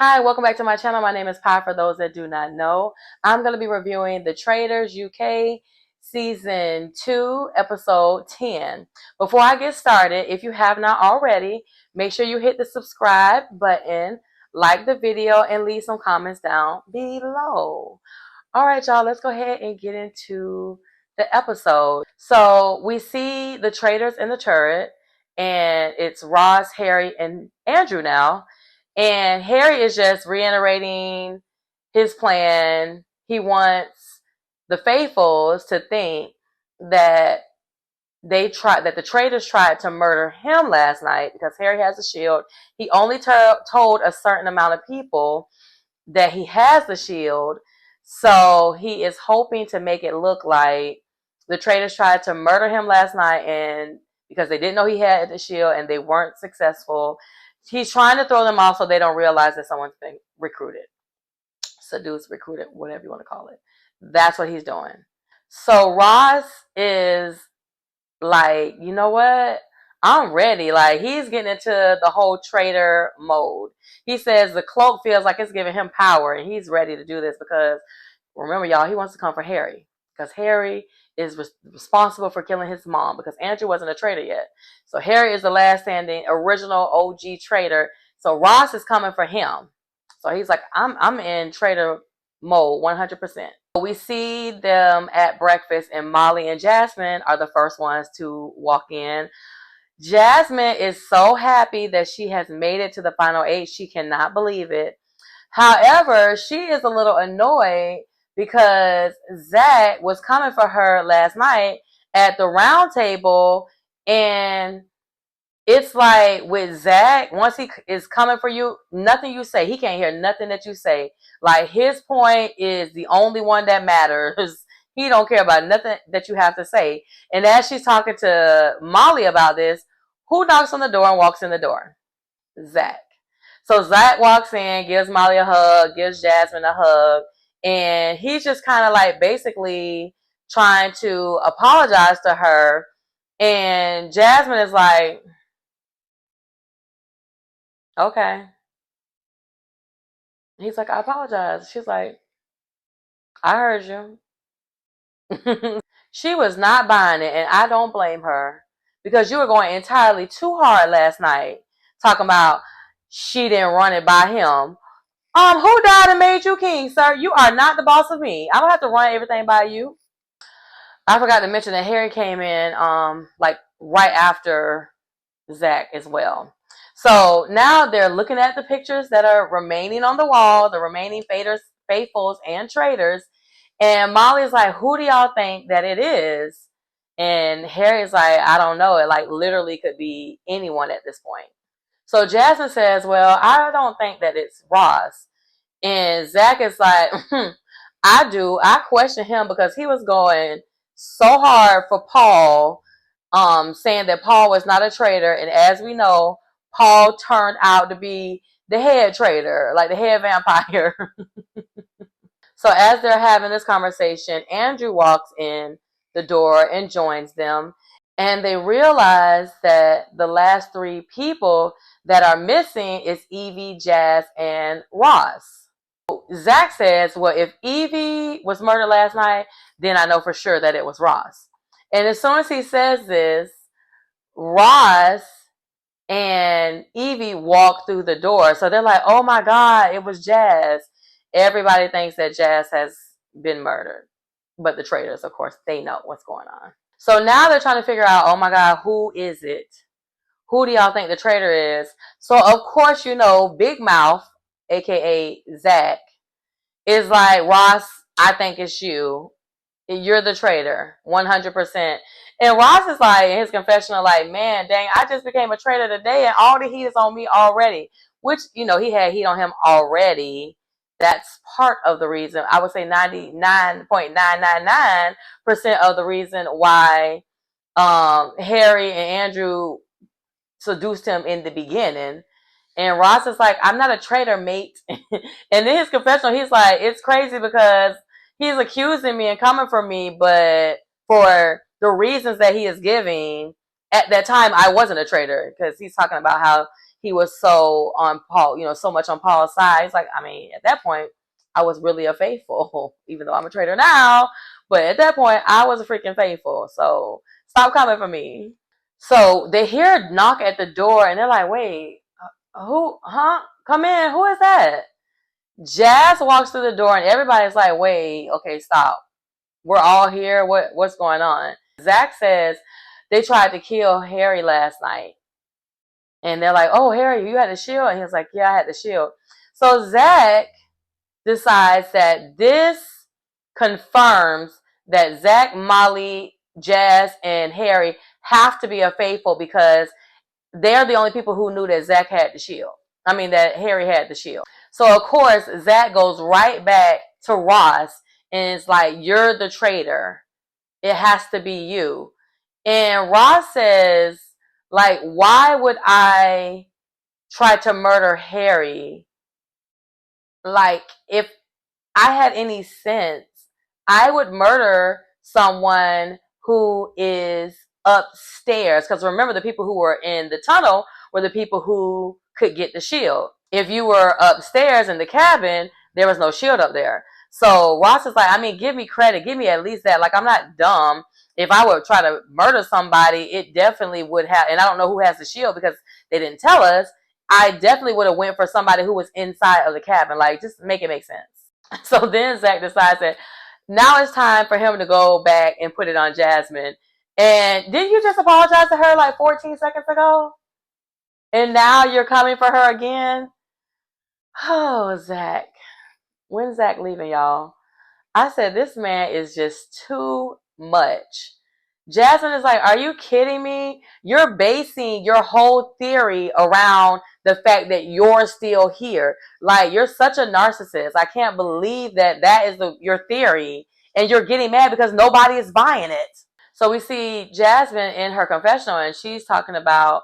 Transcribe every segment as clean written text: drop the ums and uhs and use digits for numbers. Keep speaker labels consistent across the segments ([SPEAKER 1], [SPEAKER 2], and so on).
[SPEAKER 1] Hi, welcome back to my channel. My name is Pi. For those that do not know, I'm going to be reviewing the Traitors UK Season 2, Episode 10. Before I get started, if you have not already, make sure you hit the subscribe button, like the video, and leave some comments down below. All right, y'all, let's go ahead and get into the episode. So we see the Traitors in the turret, and it's Ross, Harry, and Andrew now. And Harry is just reiterating his plan. He wants the faithfuls to think that that the traitors tried to murder him last night because Harry has a shield. He only told a certain amount of people that he has the shield, so he is hoping to make it look like the traitors tried to murder him last night, and because they didn't know he had the shield and they weren't successful, he's trying to throw them off so they don't realize that someone's been recruited, seduced, recruited, whatever you want to call it. That's what he's doing. So Ross is like, you know what? I'm ready. Like, he's getting into the whole traitor mode. He says the cloak feels like it's giving him power, and he's ready to do this because, remember, y'all, he wants to come for Harry because Harry is responsible for killing his mom because Andrew wasn't a traitor yet. So Harry is the last standing original OG traitor. So Ross is coming for him. So he's like, I'm in traitor mode 100%. We see them at breakfast, and Molly and Jasmine are the first ones to walk in. Jasmine is so happy that she has made it to the final 8. She cannot believe it. However, she is a little annoyed because Zach was coming for her last night at the round table, and it's like with Zach, once he is coming for you, nothing you say, he can't hear nothing that you say. Like, his point is the only one that matters. He don't care about nothing that you have to say. And as she's talking to Molly about this, who knocks on the door and walks in the door? Zach. So Zach walks in, gives Molly a hug, gives Jasmine a hug, and he's just kind of like basically trying to apologize to her. And Jasmine is like, okay. He's like, I apologize. She's like, I heard you. She was not buying it, and I don't blame her because you were going entirely too hard last night, talking about she didn't run it by him. Who died and made you king, sir? You are not the boss of me. I don't have to run everything by you. I forgot to mention that Harry came in, like right after Zach as well. So now they're looking at the pictures that are remaining on the wall, the remaining faithfuls and traitors. And Molly's like, who do y'all think that it is? And Harry's like, I don't know. It like literally could be anyone at this point. So Jasmine says, well, I don't think that it's Ross. And Zach is like, I do. I question him because he was going so hard for Paul, saying that Paul was not a traitor. And as we know, Paul turned out to be the head traitor, like the head vampire. So as they're having this conversation, Andrew walks in the door and joins them. And they realize that the last 3 people that are missing is Evie, Jazz, and Ross. Zach says, well, if Evie was murdered last night, then I know for sure that it was Ross. And as soon as he says this, Ross and Evie walk through the door. So they're like, oh my God, it was Jazz. Everybody thinks that Jazz has been murdered. But the traitors, of course, they know what's going on. So now they're trying to figure out, oh my God, who is it? Who do y'all think the traitor is? So, of course, you know, Big Mouth, a.k.a. Zach, is like, Ross, I think it's you. You're the traitor, 100%. And Ross is like, in his confessional, like, man, dang, I just became a traitor today, and all the heat is on me already. Which, you know, he had heat on him already. That's part of the reason. I would say 99.999% of the reason why Harry and Andrew seduced him in the beginning. And Ross is like, I'm not a traitor, mate. And in his confessional, he's like, it's crazy because he's accusing me and coming for me, but for the reasons that he is giving, at that time, I wasn't a traitor, because he's talking about how he was so on Paul, so much on Paul's side. It's like, I mean, at that point, I was really a faithful, even though I'm a traitor now. But at that point, I was a freaking faithful. So stop coming for me. So they hear a knock at the door and they're like, wait, who, huh? Come in. Who is that? Jazz walks through the door and everybody's like, wait, okay, stop. We're all here. What's going on? Zach says they tried to kill Harry last night. And they're like, oh, Harry, you had the shield? And he's like, yeah, I had the shield. So Zach decides that this confirms that Zach, Molly, Jazz, and Harry have to be a faithful because they're the only people who knew that Zach had the shield. I mean, that Harry had the shield. So, of course, Zach goes right back to Ross and it's like, you're the traitor. It has to be you. And Ross says, like, why would I try to murder Harry? Like, if I had any sense, I would murder someone who is upstairs. Because remember, the people who were in the tunnel were the people who could get the shield. If you were upstairs in the cabin, there was no shield up there. So Ross is like, I mean, give me credit. Give me at least that. Like, I'm not dumb. If I would try to murder somebody, it definitely would have, and I don't know who has the shield because they didn't tell us. I definitely would have went for somebody who was inside of the cabin. Like, just make it make sense. So then Zach decides that now it's time for him to go back and put it on Jasmine. And didn't you just apologize to her like 14 seconds ago? And now you're coming for her again? Oh, Zach. When's Zach leaving, y'all? I said, this man is just too much. Jasmine is like, are you kidding me? You're basing your whole theory around the fact that you're still here. Like, you're such a narcissist. I can't believe that is your theory. And you're getting mad because nobody is buying it. So we see Jasmine in her confessional and she's talking about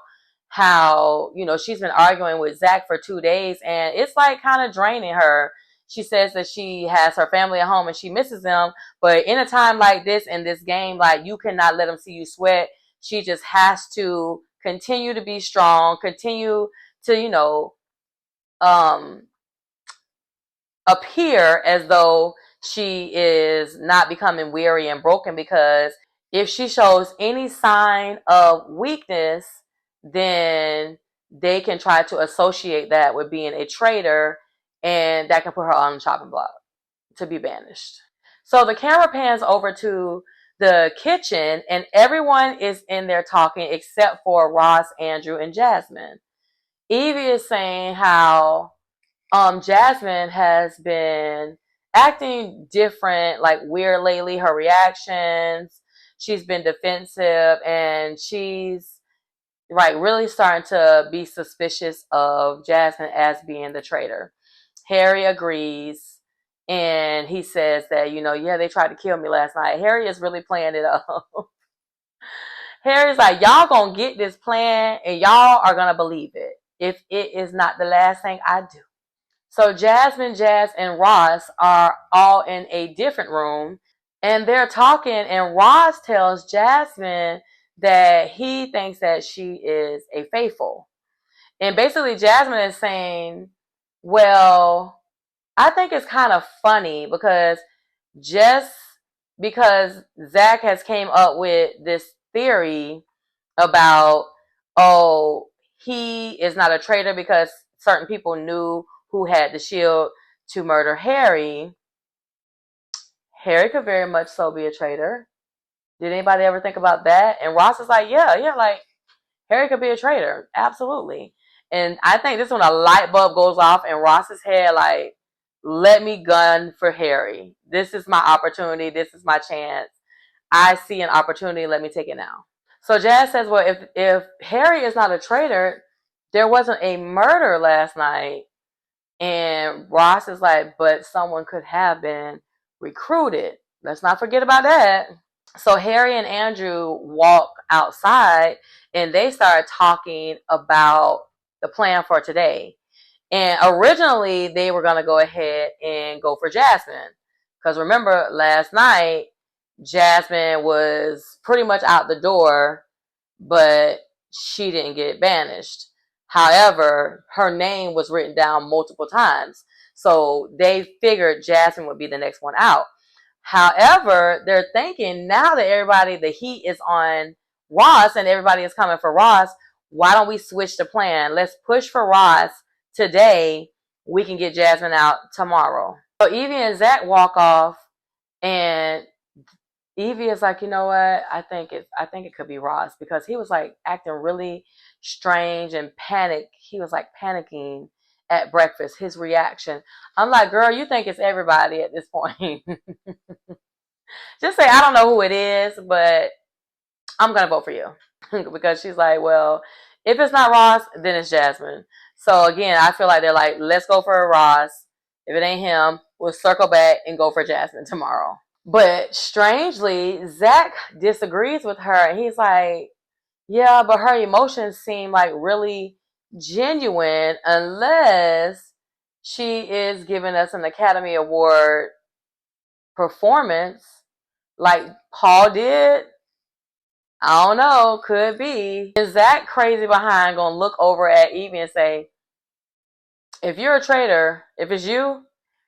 [SPEAKER 1] how, she's been arguing with Zach for 2 days and it's like kind of draining her. She says that she has her family at home and she misses them. But in a time like this, in this game, like, you cannot let them see you sweat. She just has to continue to be strong, continue to, appear as though she is not becoming weary and broken, because if she shows any sign of weakness, then they can try to associate that with being a traitor, and that can put her on the chopping block to be banished. So the camera pans over to the kitchen and everyone is in there talking except for Ross, Andrew, and Jasmine. Evie is saying how Jasmine has been acting different, like weird lately, her reactions. She's been defensive and she's like really starting to be suspicious of Jasmine as being the traitor. Harry agrees and he says that, yeah, they tried to kill me last night. Harry is really playing it up. Harry's like, y'all gonna get this plan and y'all are gonna believe it if it is not the last thing I do. So Jasmine, Jazz, and Ross are all in a different room and they're talking, and Ross tells Jasmine that he thinks that she is a faithful. And basically Jasmine is saying, well, I think it's kind of funny because just because Zach has came up with this theory about, oh, he is not a traitor because certain people knew who had the shield to murder Harry. Harry could very much so be a traitor. Did anybody ever think about that? And Ross is like, yeah, like, Harry could be a traitor. Absolutely. And I think this is when a light bulb goes off in Ross's head, like, let me gun for Harry. This is my opportunity. This is my chance. I see an opportunity. Let me take it now. So Jazz says, well, if Harry is not a traitor, there wasn't a murder last night. And Ross is like, but someone could have been recruited. Let's not forget about that. So Harry and Andrew walk outside and they start talking about the plan for today. And originally they were going to go ahead and go for Jasmine. Because remember, last night, Jasmine was pretty much out the door, but she didn't get banished. However, her name was written down multiple times. So they figured Jasmine would be the next one out. However, they're thinking now that the heat is on Ross and everybody is coming for Ross, why don't we switch the plan? Let's push for Ross today. We can get Jasmine out tomorrow. So Evie and Zach walk off, and Evie is like, you know what? I think it could be Ross, because he was like acting really strange and panic. He was like panicking at breakfast. His reaction. I'm like, girl, you think it's everybody at this point. Just say, I don't know who it is, but I'm gonna vote for you. Because she's like, well, if it's not Ross, then it's Jasmine. So again, I feel like they're like, let's go for Ross. If it ain't him, we'll circle back and go for Jasmine tomorrow. But strangely, Zach disagrees with her. He's like, yeah, but her emotions seem like really genuine unless she is giving us an Academy Award performance like Paul did. I don't know. Could be. Is that crazy behind gonna look over at Evie and say, if you're a traitor, if it's you,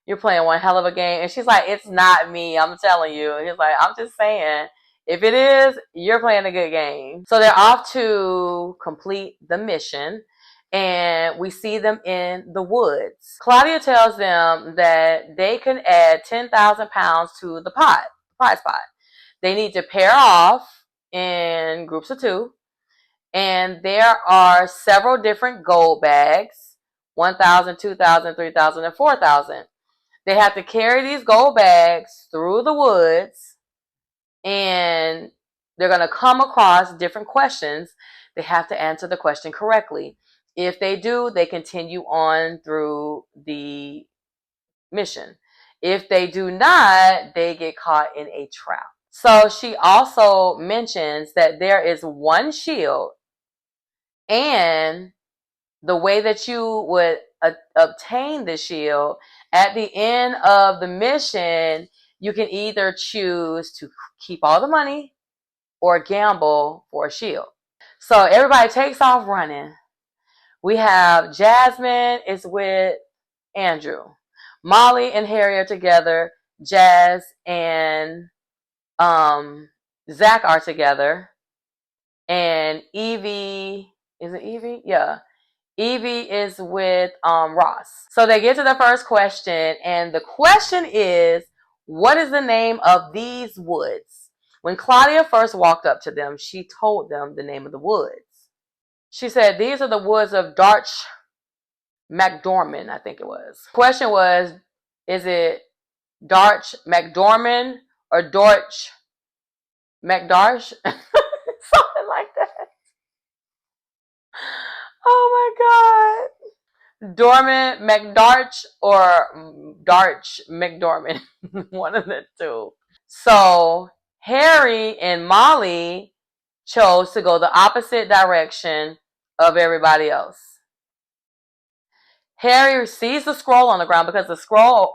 [SPEAKER 1] you're playing one hell of a game. And she's like, it's not me. I'm telling you. And he's like, I'm just saying, if it is, you're playing a good game. So they're off to complete the mission. And we see them in the woods. Claudia tells them that they can add 10,000 pounds to the prize pot. They need to pair off in groups of 2. And there are several different gold bags, 1,000, 2,000, 3,000, and 4,000. They have to carry these gold bags through the woods, and they're going to come across different questions. They have to answer the question correctly. If they do, they continue on through the mission. If they do not, they get caught in a trap. So she also mentions that there is one shield, and the way that you would obtain the shield at the end of the mission, you can either choose to keep all the money or gamble for a shield. So everybody takes off running. We have Jasmine is with Andrew. Molly and Harry are together. Jazz and Zach are together. And Evie, is it Evie? Yeah. Evie is with Ross. So they get to the first question, and the question is, what is the name of these woods? When Claudia first walked up to them, she told them the name of the woods. She said, these are the woods of Darch McDormand, I think it was. Question was, is it Darch McDormand or Dorch McDarsh? Something like that. Oh my God. Dormant McDarch or Darch McDormand. One of the two. So Harry and Molly chose to go the opposite direction of everybody else. Harry sees the scroll on the ground, because the scroll,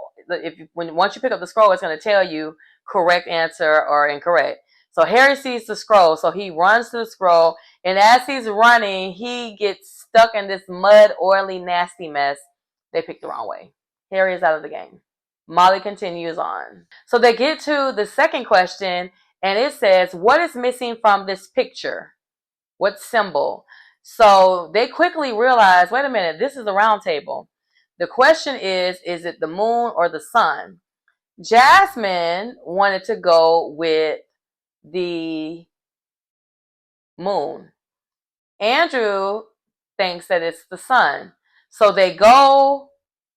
[SPEAKER 1] once you pick up the scroll, it's going to tell you correct answer or incorrect. So Harry sees the scroll, so he runs to the scroll, and as he's running, he gets stuck in this mud, oily, nasty mess. They picked the wrong way. Harry is out of the game. Molly continues on. So they get to the second question, and it says, what is missing from this picture? What symbol? So they quickly realize, wait a minute, this is the round table. The question is it the moon or the sun? Jasmine wanted to go with the moon. Andrew thinks that it's the sun. So they go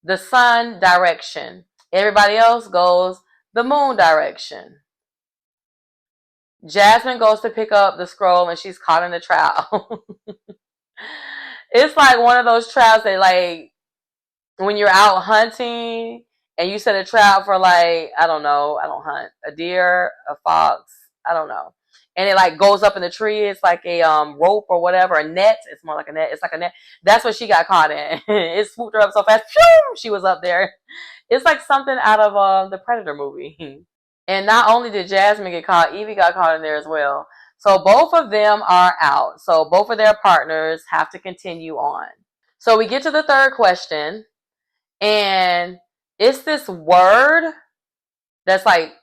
[SPEAKER 1] the sun direction. Everybody else goes the moon direction. Jasmine goes to pick up the scroll, and she's caught in a trap. It's like one of those traps that, like, when you're out hunting and you set a trap for, like, I don't know, I don't hunt, a deer, a fox, I don't know. And it like goes up in the tree. It's like a rope or whatever, a net. It's more like a net. It's like a net. That's what she got caught in. It swooped her up so fast. Phew, she was up there. It's like something out of the Predator movie. And not only did Jasmine get caught, Evie got caught in there as well. So both of them are out. So both of their partners have to continue on. So we get to the third question, and it's this word that's like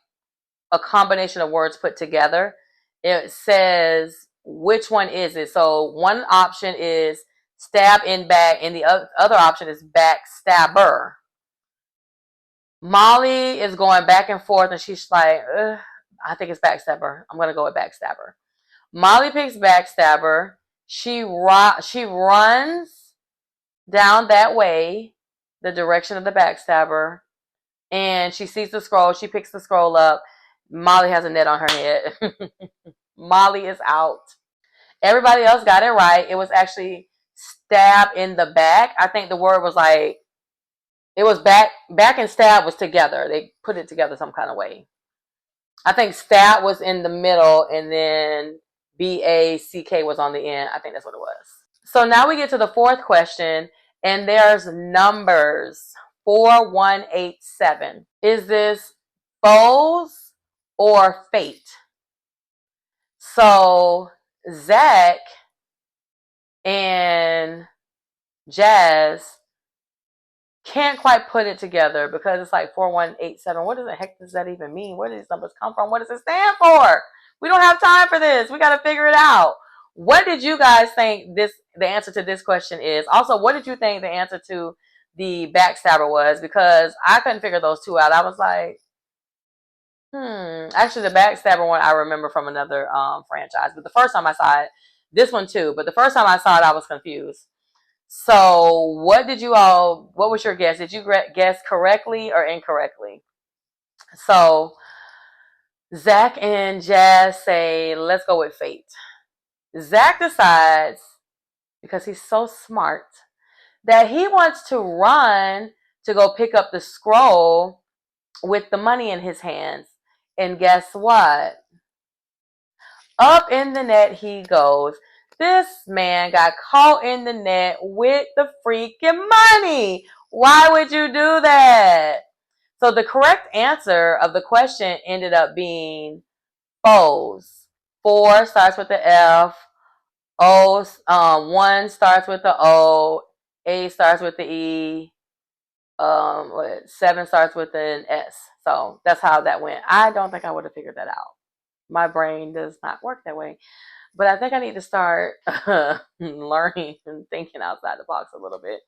[SPEAKER 1] a combination of words put together. It says, which one is it? So one option is stab in back, and the other option is backstabber. Molly is going back and forth, and she's like, I think it's backstabber. I'm going to go with backstabber. Molly picks backstabber. She runs down that way, the direction of the backstabber, and she sees the scroll. She picks the scroll up. Molly has a net on her head. Molly is out. Everybody else got it right. It was actually stab in the back. I think the word was like, it was back and stab was together. They put it together some kind of way. I think stab was in the middle, and then BACK was on the end. I think that's what it was. So now we get to the fourth question, and there's numbers 4187. Is this foes or fate? So Zach and Jazz can't quite put it together because it's like 4187. What the heck does that even mean? Where do these numbers come from? What does it stand for? We don't have time for this. We got to figure it out. What did you guys think the answer to this question is? Also, what did you think the answer to the backstabber was? Because I couldn't figure those two out. I was like, Actually, the backstabber one I remember from another franchise, but the first time I saw it, this one too. But the first time I saw it, I was confused. So, what was your guess? Did you guess correctly or incorrectly? So, Zach and Jazz say, let's go with fate. Zach decides, because he's so smart, that he wants to run to go pick up the scroll with the money in his hands. And guess what? Up in the net he goes. This man got caught in the net with the freaking money. Why would you do that? So the correct answer of the question ended up being foes. 4 starts with the F. One starts with the O. 8 starts with the E. 7 starts with an S. So that's how that went. I don't think I would have figured that out. My brain does not work that way. But I think I need to start learning and thinking outside the box a little bit.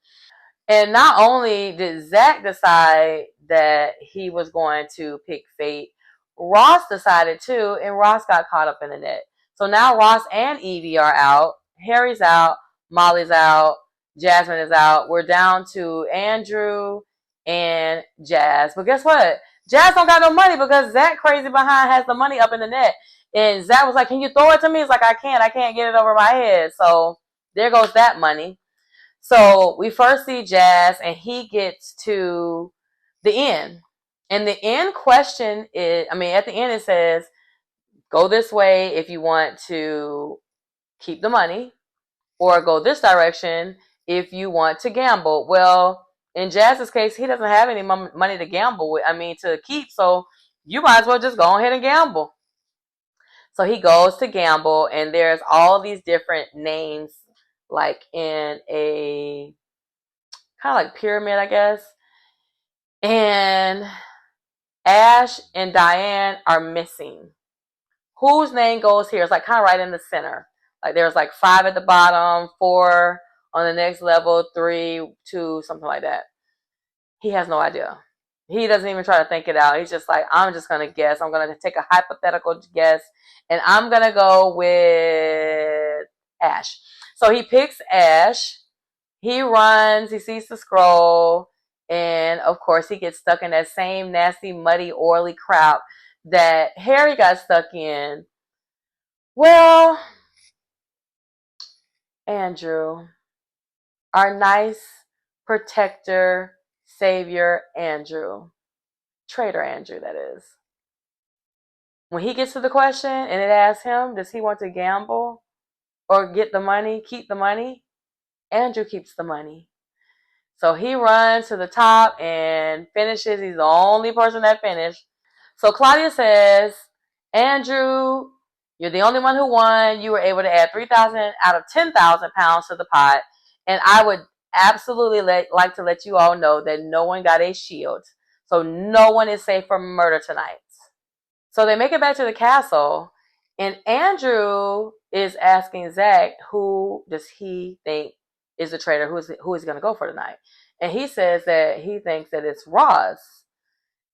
[SPEAKER 1] And not only did Zach decide that he was going to pick fate, Ross decided too, and Ross got caught up in the net. So now Ross and Evie are out. Harry's out. Molly's out. Jasmine is out. We're down to Andrew and Jazz. But guess what? Jazz don't got no money because Zach crazy behind has the money up in the net. And Zach was like, can you throw it to me? It's like, I can't get it over my head. So there goes that money. So we first see Jazz, and he gets to the end. And the end question is, at the end it says, go this way if you want to keep the money, or go this direction if you want to gamble. Well, in Jazz's case, he doesn't have any money to gamble with, to keep, so you might as well just go ahead and gamble. So he goes to gamble, and there's all these different names, like in a kind of like pyramid, I guess. And Ash and Diane are missing. Whose name goes here? It's like kind of right in the center. Like there's like 5 at the bottom, 4 on the next level, 3, 2, something like that. He has no idea. He doesn't even try to think it out. He's just like, I'm just going to guess. I'm going to take a hypothetical guess, and I'm going to go with Ash. So he picks Ash. He runs. He sees the scroll. And, of course, he gets stuck in that same nasty, muddy, oily crap that Harry got stuck in. Well, Andrew, our nice protector, savior, Andrew. Traitor Andrew, that is. When he gets to the question and it asks him, does he want to gamble or get the money, keep the money? Andrew keeps the money. So he runs to the top and finishes. He's the only person that finished. So Claudia says, Andrew You're the only one who won. You were able to add 3,000 out of 10,000 pounds to the pot. And I would absolutely like to let you all know that no one got a shield. So no one is safe from murder tonight. So they make it back to the castle, and Andrew is asking Zach, who does he think is the traitor? Who is going to go for tonight? And he says that he thinks that it's Ross.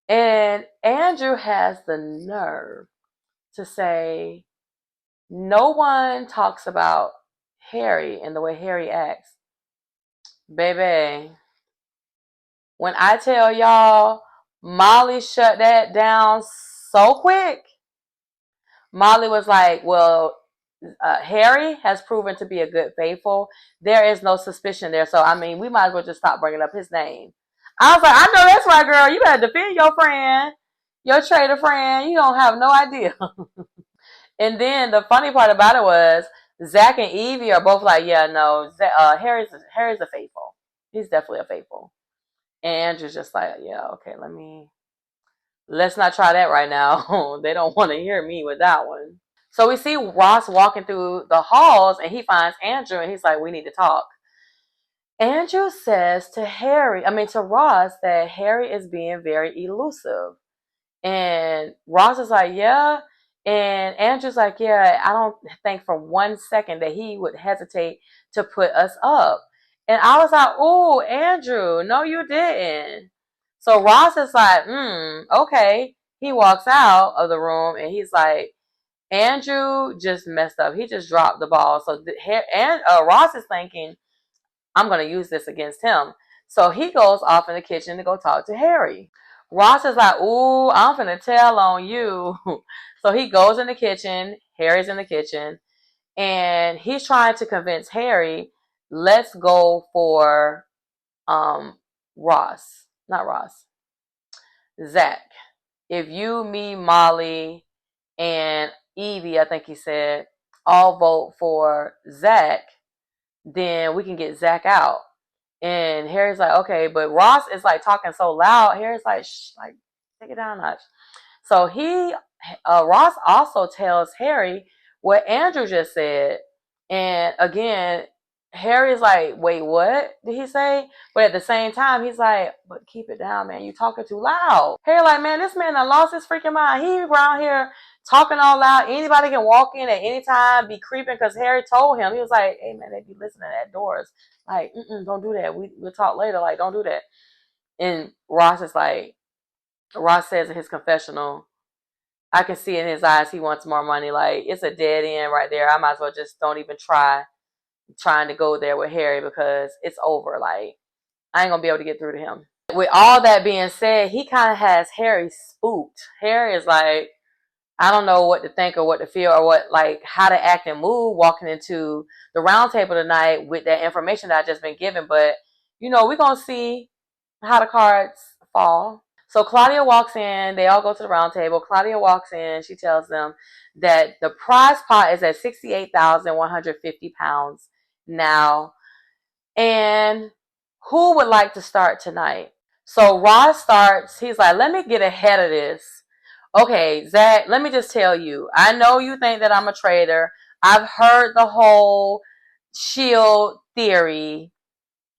[SPEAKER 1] And Andrew has the nerve to say, no one talks about Harry and the way Harry acts. Baby, when I tell y'all, Molly shut that down so quick. Molly was like, well, Harry has proven to be a good faithful. There is no suspicion there. So, I mean, we might as well just stop bringing up his name. I was like, I know that's right, girl. You better defend your friend, your traitor friend. You don't have no idea. And then the funny part about it was Zach and Evie are both like, yeah, no, Harry's a faithful. He's definitely a faithful. And Andrew's just like, yeah, okay, let's not try that right now. They don't want to hear me with that one. So we see Ross walking through the halls and he finds Andrew and he's like, we need to talk. Andrew says to Ross that Harry is being very elusive. And Ross is like, yeah. And Andrew's like, yeah, I don't think for 1 second that he would hesitate to put us up. And I was like, oh, Andrew, no, you didn't. So Ross is like, okay. He walks out of the room and he's like, Andrew just messed up. He just dropped the ball. So Ross is thinking, I'm going to use this against him. So he goes off in the kitchen to go talk to Harry. Ross is like, ooh, I'm finna tell on you. So he goes in the kitchen. Harry's in the kitchen. And he's trying to convince Harry, let's go for Ross. Not Ross. Zach. If you, me, Molly, and Evie, I think he said, all vote for Zach, then we can get Zach out. And Harry's like, okay, but Ross is like talking so loud. Harry's like, shh, like, take it down a notch. So Ross also tells Harry what Andrew just said. And again, Harry's like, wait, what did he say? But at the same time, he's like, but keep it down, man. You talking too loud. Harry like, man, this man done lost his freaking mind. He around here talking all loud. Anybody can walk in at any time, be creeping, because Harry told him. He was like, hey, man, they be listening at doors. Like, don't do that. We'll talk later. Like, don't do that. And Ross says in his confessional, I can see in his eyes he wants more money. Like, it's a dead end right there. I might as well just don't even trying to go there with Harry because it's over. Like, I ain't gonna be able to get through to him. With all that being said, he kind of has Harry spooked. Harry is like, I don't know what to think or what to feel or how to act and move walking into the round table tonight with that information that I just been given. But, we're going to see how the cards fall. So Claudia walks in. They all go to the round table. Claudia walks in. She tells them that the prize pot is at 68,150 pounds now. And who would like to start tonight? So Ross starts. He's like, let me get ahead of this. Okay, Zach, let me just tell you. I know you think that I'm a traitor. I've heard the whole shield theory,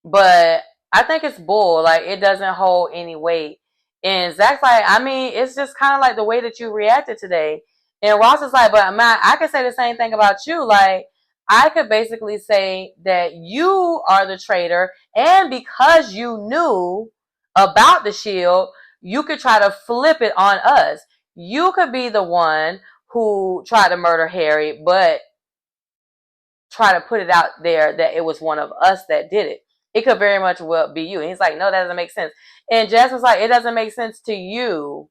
[SPEAKER 1] but I think it's bull. Like, it doesn't hold any weight. And Zach's like, I mean, it's just kind of like the way that you reacted today. And Ross is like, but man, I could say the same thing about you. Like, I could basically say that you are the traitor, and because you knew about the shield, you could try to flip it on us. You could be the one who tried to murder Harry, but try to put it out there that it was one of us that did it. It could very much well be you. And he's like, no, that doesn't make sense. And Jasmine's like, it doesn't make sense to you,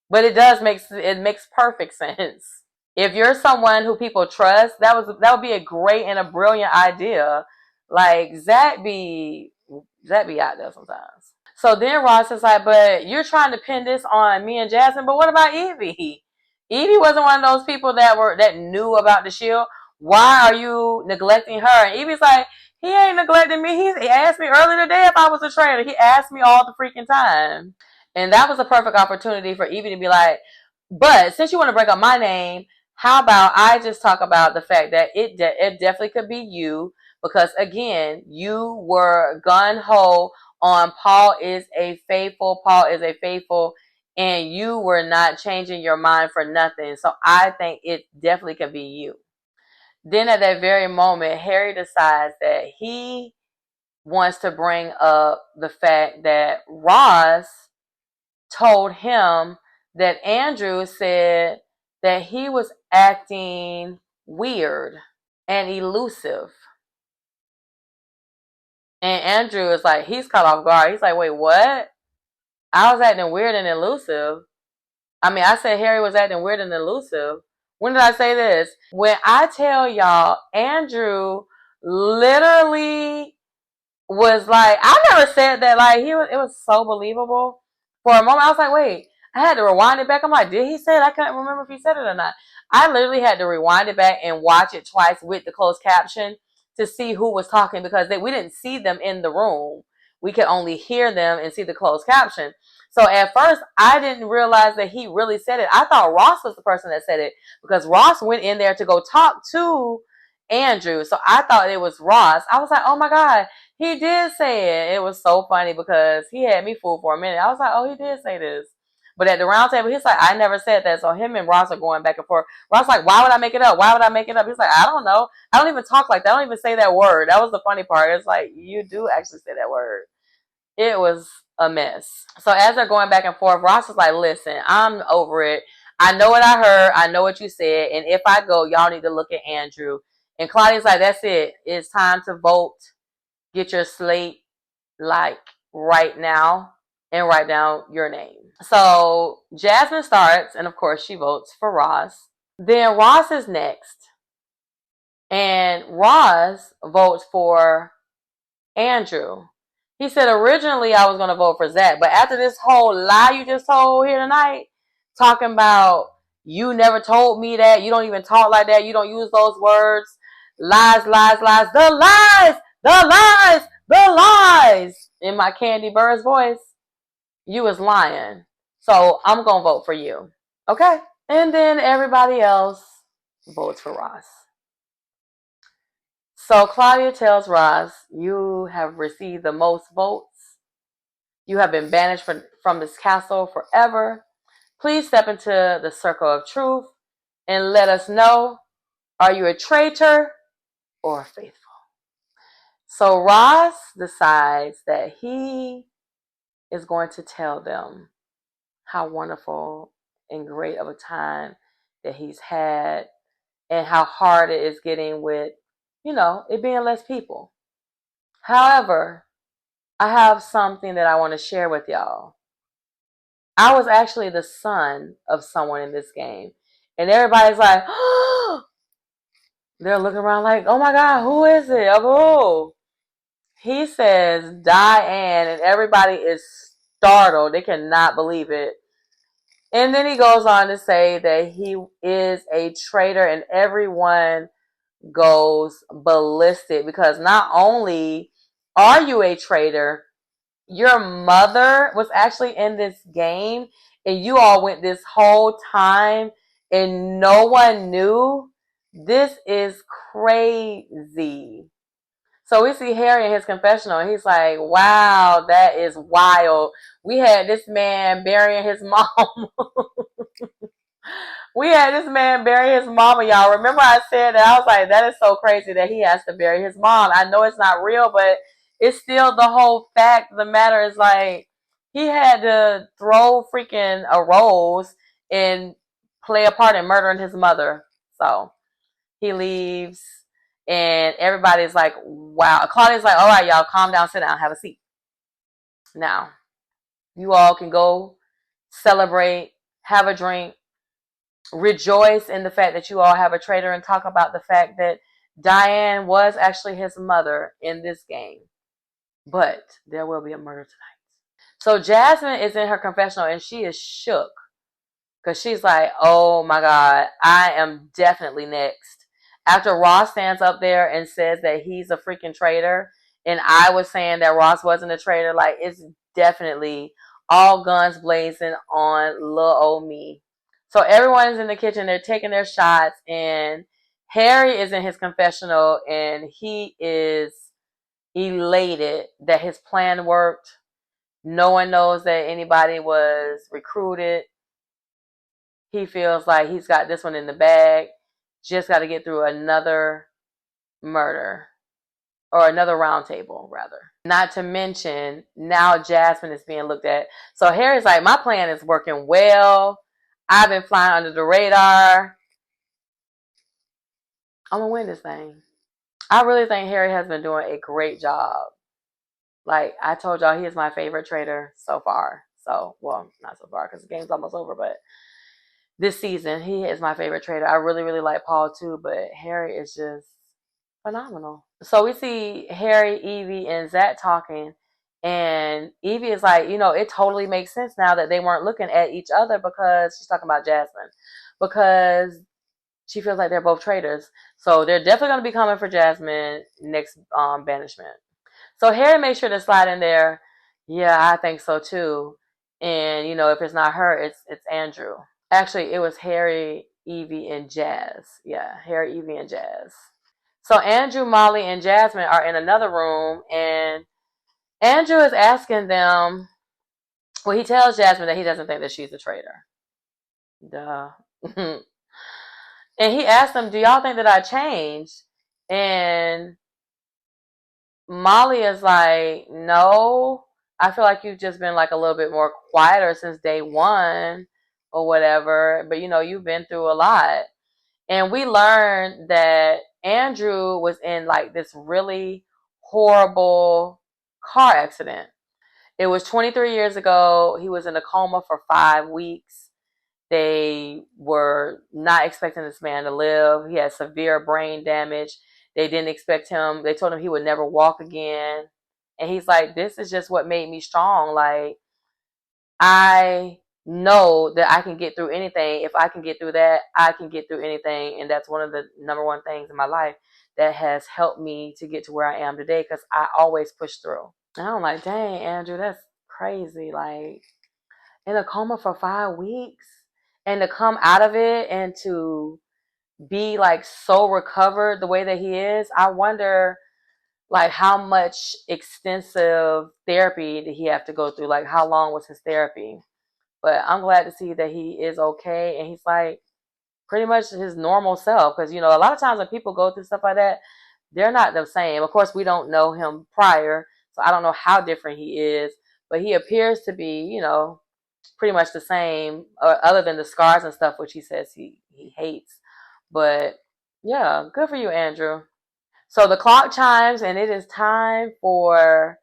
[SPEAKER 1] but it makes perfect sense. If you're someone who people trust, that would be a great and a brilliant idea. Like, Zach be out there sometimes. So then Ross is like, but you're trying to pin this on me and Jasmine, but what about Evie? Evie wasn't one of those people that knew about the shield. Why are you neglecting her? And Evie's like, he ain't neglecting me. He asked me earlier today if I was a traitor. He asked me all the freaking time. And that was a perfect opportunity for Evie to be like, but since you want to break up my name, How about I just talk about the fact that it definitely could be you, because again, you were gun ho on Paul is a faithful, and you were not changing your mind for nothing. So I think it definitely could be you. Then at that very moment, Harry decides that he wants to bring up the fact that Ross told him that Andrew said that he was acting weird and elusive. And Andrew is like, he's caught off guard. He's like, wait, what? I was acting weird and elusive. I mean, I said Harry was acting weird and elusive. When did I say this? When I tell y'all, Andrew literally was like, I never said that. Like, it was so believable. For a moment, I was like, wait, I had to rewind it back. I'm like, did he say it? I can't remember if he said it or not. I literally had to rewind it back and watch it twice with the closed caption to see who was talking, because we didn't see them in the room. We could only hear them and see the closed caption. So at first, I didn't realize that he really said it. I thought Ross was the person that said it, because Ross went in there to go talk to Andrew. So I thought it was Ross. I was like, oh my God, he did say it. It was so funny because he had me fooled for a minute. I was like, oh, he did say this. But at the round table, he's like, I never said that. So him and Ross are going back and forth. Ross like, why would I make it up? Why would I make it up? He's like, I don't know. I don't even talk like that. I don't even say that word. That was the funny part. It's like, you do actually say that word. It was a mess. So as they're going back and forth, Ross is like, listen, I'm over it. I know what I heard. I know what you said. And if I go, y'all need to look at Andrew. And Claudia's like, that's it. It's time to vote. Get your slate like right now and write down your name. So Jasmine starts, and of course she votes for Ross. Then Ross is next, and Ross votes for Andrew. He said originally I was going to vote for Zach, but after this whole lie you just told here tonight, talking about you never told me that, you don't even talk like that, you don't use those words, lies, lies, lies, the lies, the lies, the lies, in my Candy Burris voice, you was lying. So I'm going to vote for you. Okay? And then everybody else votes for Ross. So Claudia tells Ross, you have received the most votes. You have been banished from this castle forever. Please step into the circle of truth and let us know, are you a traitor or faithful? So Ross decides that he is going to tell them how wonderful and great of a time that he's had and how hard it is getting with, it being less people. However, I have something that I want to share with y'all. I was actually the son of someone in this game. And everybody's like, oh, they're looking around like, oh my God, who is it? Oh, he says Diane, and everybody is startled. They cannot believe it. And then he goes on to say that he is a traitor, and everyone goes ballistic because not only are you a traitor, your mother was actually in this game and you all went this whole time and no one knew. This is crazy. So we see Harry in his confessional and he's like, wow, that is wild. We had this man burying his mom. We had this man bury his mama, y'all. Remember I said that? I was like, that is so crazy that he has to bury his mom. I know it's not real, but it's still the whole fact of the matter is like, he had to throw freaking a rose and play a part in murdering his mother. So he leaves and everybody's like, wow. Claudia's like, all right, y'all, calm down, sit down, have a seat. Now, you all can go celebrate, have a drink, rejoice in the fact that you all have a traitor, and talk about the fact that Diane was actually his mother in this game. But there will be a murder tonight. So Jasmine is in her confessional and she is shook because she's like, oh my God, I am definitely next. After Ross stands up there and says that he's a freaking traitor, and I was saying that Ross wasn't a traitor, like it's definitely all guns blazing on little old me. So everyone's in the kitchen. They're taking their shots, and Harry is in his confessional, and he is elated that his plan worked. No one knows that anybody was recruited. He feels like he's got this one in the bag. Just got to get through another murder, or another round table, rather. Not to mention, now Jasmine is being looked at. So Harry's like, my plan is working well. I've been flying under the radar. I'm going to win this thing. I really think Harry has been doing a great job. Like I told y'all, he is my favorite traitor so far. So, well, not so far because the game's almost over, but this season, he is my favorite traitor. I really, really like Paul too, but Harry is just phenomenal. So we see Harry, Evie, and Zach talking, and Evie is like, it totally makes sense now that they weren't looking at each other, because she's talking about Jasmine, because she feels like they're both traitors. So they're definitely going to be coming for Jasmine next banishment. So Harry made sure to slide in there. Yeah, I think so too. And if it's not her, it's Andrew. Actually, it was Harry, Evie, and Jazz. Yeah, Harry, Evie, and Jazz. So Andrew, Molly, and Jasmine are in another room, and Andrew is asking them. Well, he tells Jasmine that he doesn't think that she's a traitor. Duh. And he asked them, "Do y'all think that I changed?" And Molly is like, "No, I feel like you've just been like a little bit more quieter since day one, or whatever. But you've been through a lot." And we learned that Andrew was in like this really horrible car accident. It was 23 years ago. He was in a coma for 5 weeks. They were not expecting this man to live. He had severe brain damage. They didn't expect him. They told him he would never walk again. And he's like, this is just what made me strong. Like, I know that I can get through anything. If I can get through that, I can get through anything. And that's one of the number one things in my life that has helped me to get to where I am today, because I always push through. And I'm like, dang, Andrew, that's crazy. Like, in a coma for 5 weeks, and to come out of it and to be like so recovered the way that he is. I wonder like how much extensive therapy did he have to go through? Like how long was his therapy? But I'm glad to see that he is okay, and he's like pretty much his normal self. Because a lot of times when people go through stuff like that, they're not the same. Of course, we don't know him prior, so I don't know how different he is. But he appears to be, pretty much the same, other than the scars and stuff, which he says he hates. But yeah, good for you, Andrew. So the clock chimes, and it is time for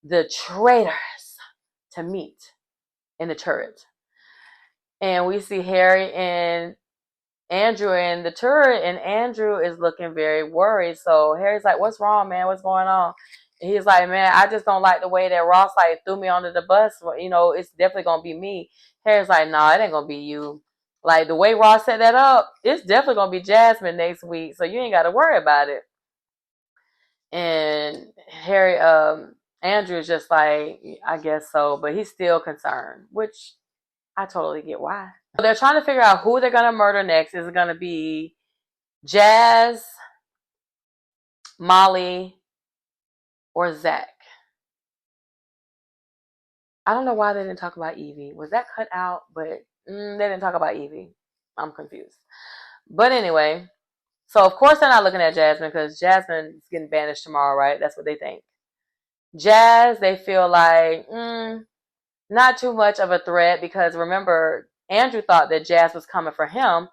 [SPEAKER 1] the traitors to meet in the turret. And we see Harry and Andrew in the turret, and Andrew is looking very worried. So Harry's like, "What's wrong, man? What's going on?" And he's like, "Man, I just don't like the way that Ross like threw me under the bus. It's definitely gonna be me." Harry's like, "Nah, it ain't gonna be you. Like the way Ross set that up, it's definitely gonna be Jasmine next week. So you ain't got to worry about it." And Andrew is just like, "I guess so," but he's still concerned, which I totally get why. So they're trying to figure out who they're gonna murder next. Is it gonna be Jazz, Molly, or Zach? I don't know why they didn't talk about Evie. Was that cut out? But they didn't talk about Evie. I'm confused. But anyway, so of course they're not looking at Jasmine, because Jasmine is getting banished tomorrow, right? That's what they think. Jazz, they feel like, not too much of a threat, because remember, Andrew thought that Jazz was coming for him,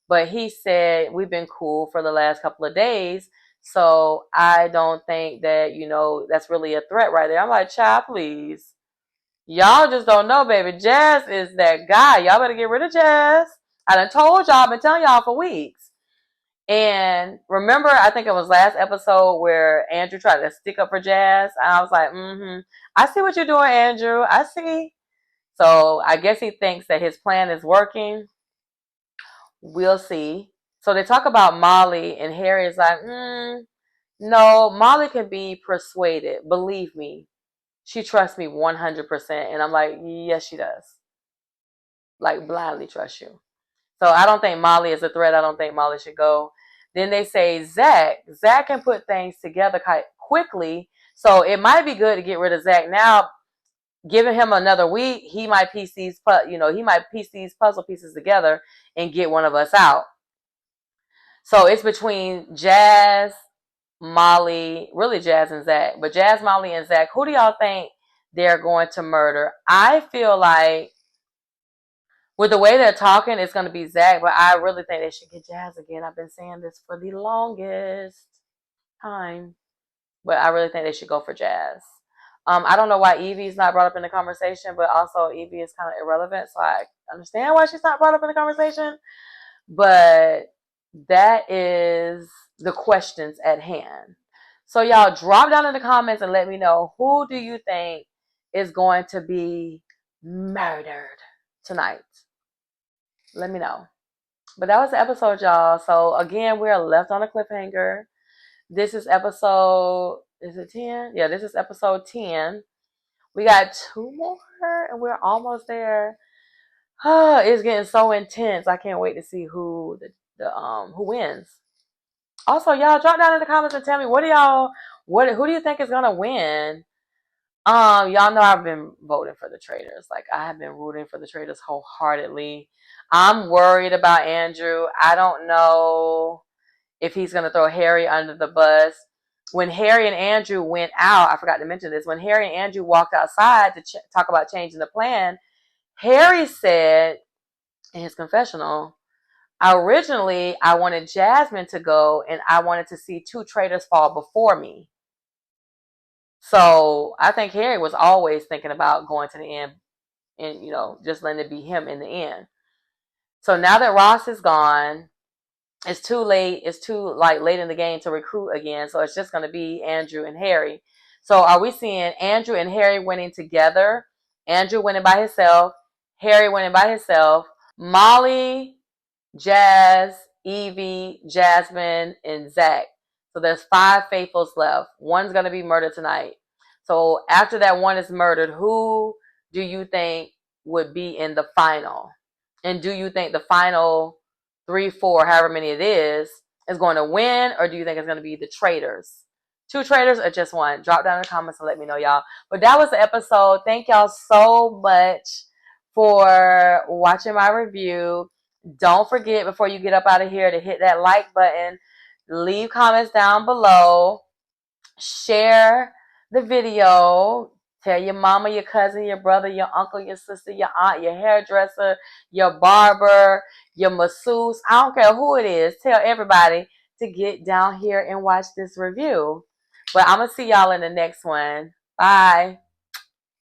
[SPEAKER 1] but he said, we've been cool for the last couple of days, so I don't think that, that's really a threat right there. I'm like, child, please. Y'all just don't know, baby. Jazz is that guy. Y'all better get rid of Jazz. I done told y'all, I've been telling y'all for weeks. And remember, I think it was last episode where Andrew tried to stick up for Jazz. And I was like, I see what you're doing, Andrew. I see. So I guess he thinks that his plan is working. We'll see. So they talk about Molly, and Harry is like, no, Molly can be persuaded. Believe me. She trusts me 100%. And I'm like, yes, she does. Like, blindly trust you. So I don't think Molly is a threat. I don't think Molly should go. Then they say Zach. Zach can put things together quite quickly. So it might be good to get rid of Zach now. Giving him another week, he might piece these, he might piece these puzzle pieces together and get one of us out. So it's between Jazz, Molly, really Jazz and Zach, but Jazz, Molly, and Zach. Who do y'all think they're going to murder? I feel like with the way they're talking, it's going to be Zach, but I really think they should get Jazz again. I've been saying this for the longest time, but I really think they should go for Jazz. I don't know why Evie's not brought up in the conversation, but also Evie is kind of irrelevant, so I understand why she's not brought up in the conversation. But that is the questions at hand. So y'all drop down in the comments and let me know, who do you think is going to be murdered tonight? Let me know. But that was the episode, y'all. So again, we're left on a cliffhanger. This is episode, is it 10? Yeah, this is episode 10. We got 2 more and we're almost there. It's getting so intense. I can't wait to see who who wins. Also, y'all drop down in the comments and tell me, who do you think is gonna win? Y'all know I've been voting for the Traitors. Like, I have been rooting for the Traitors wholeheartedly. I'm worried about Andrew. I don't know if he's gonna throw Harry under the bus. When Harry and Andrew went out, I forgot to mention this. When Harry and Andrew walked outside to talk about changing the plan, Harry said in his confessional, originally I wanted Jasmine to go and I wanted to see 2 traitors fall before me. So I think Harry was always thinking about going to the end and, just letting it be him in the end. So now that Ross is gone, it's too late. It's too late in the game to recruit again. So it's just going to be Andrew and Harry. So are we seeing Andrew and Harry winning together? Andrew winning by himself, Harry winning by himself, Molly, Jazz, Evie, Jasmine, and Zach. So there's 5 faithfuls left. One's going to be murdered tonight. So after that one is murdered, who do you think would be in the final? And do you think the final 3, 4, however many it is going to win? Or do you think it's going to be the Traitors? 2 Traitors or just one? Drop down in the comments and let me know, y'all. But that was the episode. Thank y'all so much for watching my review. Don't forget, before you get up out of here, to hit that like button. Leave comments down below. Share the video. Tell your mama, your cousin, your brother, your uncle, your sister, your aunt, your hairdresser, your barber, your masseuse. I don't care who it is. Tell everybody to get down here and watch this review. But I'm going to see y'all in the next one. Bye.